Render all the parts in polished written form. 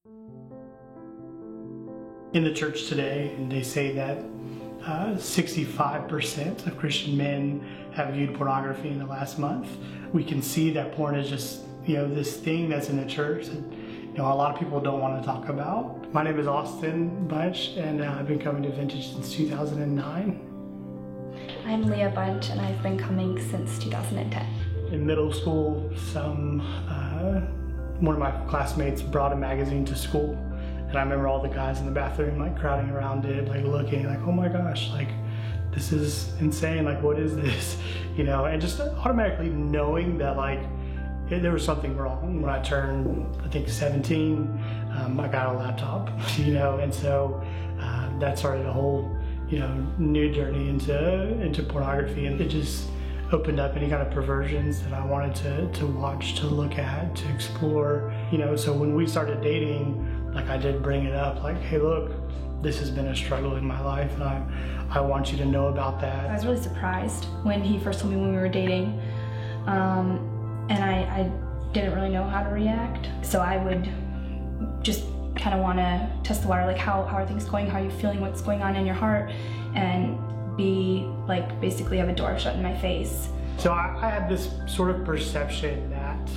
In the church today, they say that 65% of Christian men have viewed pornography in the last month. We can see that porn is just, this thing that's in the church that, a lot of people don't want to talk about. My name is Austin Bunch, and I've been coming to Vintage since 2009. I'm Leah Bunch, and I've been coming since 2010. In middle school, one of my classmates brought a magazine to school. And I remember all the guys in the bathroom crowding around it, looking oh my gosh, this is insane, what is this? And just automatically knowing that there was something wrong. When I turned, I think 17, I got a laptop, and so that started a whole, new journey into pornography, and it just opened up any kind of perversions that I wanted to watch, to look at, to explore, so when we started dating, I did bring it up, hey look, this has been a struggle in my life, and I want you to know about that. I was really surprised when he first told me when we were dating, and I didn't really know how to react. So I would just kind of want to test the water, how are things going, how are you feeling, what's going on in your heart, and be basically have a door shut in my face. So I had this sort of perception that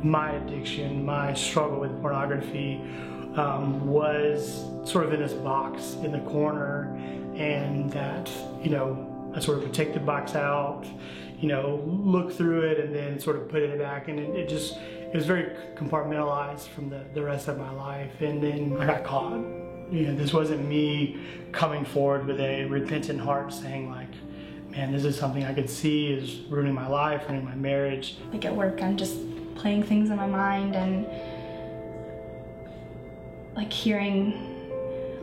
my addiction, my struggle with pornography was sort of in this box in the corner, and that, I sort of would take the box out, look through it, and then sort of put it back, and it was very compartmentalized from the rest of my life. And then I got caught. This wasn't me coming forward with a repentant heart saying man, this is something I could see is ruining my life, ruining my marriage. At work, I'm just playing things in my mind and hearing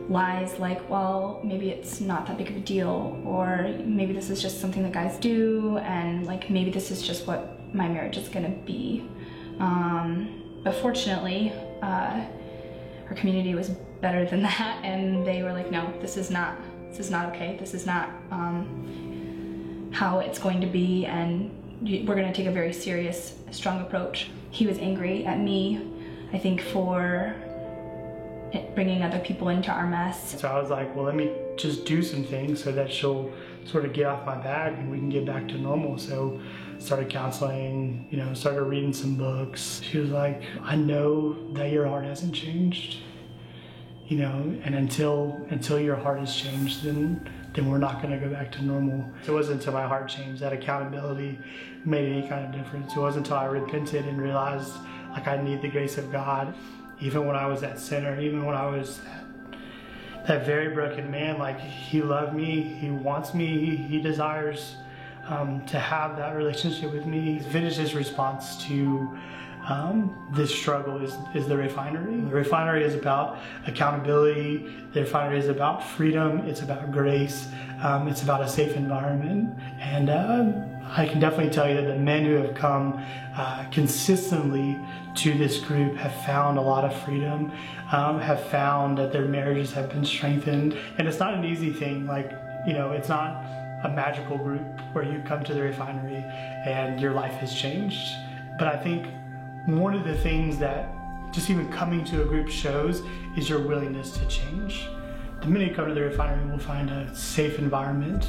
lies well, maybe it's not that big of a deal, or maybe this is just something that guys do, and maybe this is just what my marriage is gonna be. But fortunately, our community was better than that, and they were no, this is not okay, this is not how it's going to be, and we're going to take a very serious, strong approach. He was angry at me, I think, for bringing other people into our mess. So I was well, let me just do some things so that she'll sort of get off my back and we can get back to normal. So started counseling, started reading some books. She was I know that your heart hasn't changed, and until your heart has changed, then we're not going to go back to normal. So it wasn't until my heart changed that accountability made any kind of difference. It wasn't until I repented and realized I need the grace of God. Even when I was that sinner, even when I was that very broken man, He loved me, He wants me, He desires to have that relationship with me. Vintage's response to this struggle is the refinery. The refinery is about accountability. The refinery is about freedom. It's about grace. It's about a safe environment. And I can definitely tell you that the men who have come consistently to this group have found a lot of freedom, have found that their marriages have been strengthened. And it's not an easy thing. It's not a magical group where you come to the refinery and your life has changed. But I think one of the things that just even coming to a group shows is your willingness to change. The minute you come to the refinery, will find a safe environment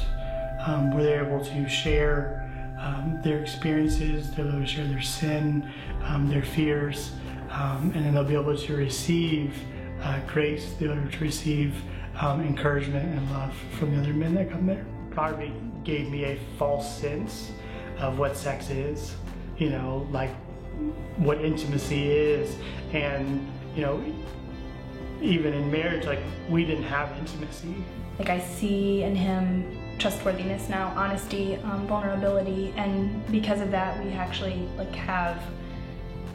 where they're able to share their experiences, they're able to share their sin, their fears, and then they'll be able to receive grace, they'll be able to receive encouragement and love from the other men that come there. Pornography gave me a false sense of what sex is, what intimacy is, and even in marriage, we didn't have intimacy. I see in him trustworthiness now, honesty, vulnerability, and because of that, we actually have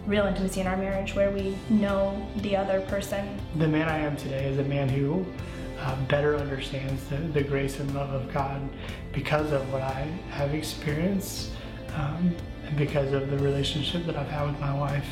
real intimacy in our marriage where we know the other person. The man I am today is a man who better understands the grace and love of God because of what I have experienced, and because of the relationship that I've had with my wife.